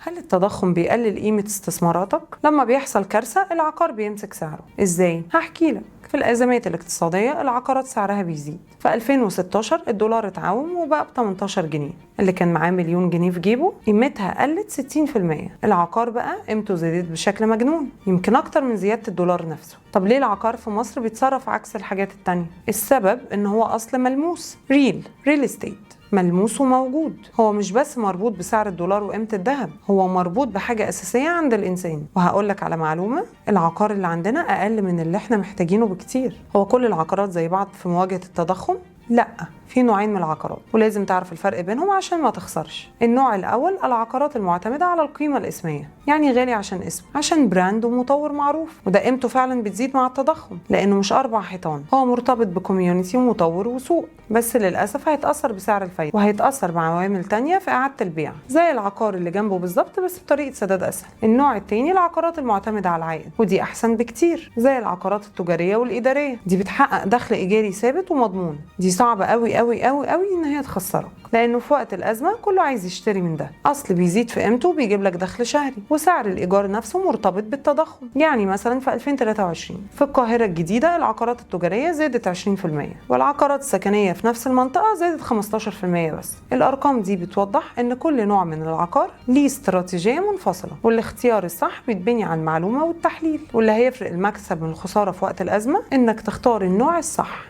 هل التضخم بيقلل قيمة استثماراتك؟ لما بيحصل كارثة العقار بيمسك سعره. ازاي؟ هحكي لك. في الأزمات الاقتصادية العقارات سعرها بيزيد. في 2016 الدولار اتعوم وبقى ب 18 جنيه، اللي كان معاه مليون جنيه في جيبه قيمتها قلت 60%. العقار بقى قيمته زادت بشكل مجنون، يمكن أكتر من زيادة الدولار نفسه. طب ليه العقار في مصر بيتصرف عكس الحاجات التانية؟ السبب إن هو أصل ملموس، ريل استيت، ملموس وموجود. هو مش بس مربوط بسعر الدولار وقيمة الذهب، هو مربوط بحاجة أساسية عند الإنسان. وهقولك على معلومة، العقار اللي عندنا أقل من اللي احنا محتاجينه بكتير. هو كل العقارات زي بعض في مواجهة التضخم؟ لا، في نوعين من العقارات ولازم تعرف الفرق بينهم عشان ما تخسرش. النوع الأول العقارات المعتمدة على القيمة الاسمية، يعني غالي عشان اسم، عشان براند ومطور معروف، وده قيمته فعلا بتزيد مع التضخم لأنه مش 4 حيطان، هو مرتبط بكوميونيتي ومطور وسوق. بس للأسف هيتأثر بسعر الفايدة وهيتأثر بعوامل تانية في إعادة البيع، زي العقار اللي جنبه بالظبط بس بطريقة سداد أسهل. النوع التاني العقارات المعتمدة على العائد، ودي أحسن بكتير، زي العقارات التجارية والإدارية، دي بتحقق دخل إيجاري ثابت ومضمون. دي صعبة قوي قوي قوي قوي إن هي تخسرك، لأنه في وقت الأزمة كله عايز يشتري من ده، أصل بيزيد في قيمته وبيجيب لك دخل شهري، وسعر الإيجار نفسه مرتبط بالتضخم. يعني مثلا في 2023 في القاهرة الجديدة العقارات التجارية زادت 20%، والعقارات السكنية في نفس المنطقة زادت 15% بس. الأرقام دي بتوضح إن كل نوع من العقار ليه استراتيجية منفصلة، والاختيار الصح بيتبني على المعلومة والتحليل، واللي هيفرق المكسب من الخسارة في وقت الأزمة إنك تختار النوع الصح.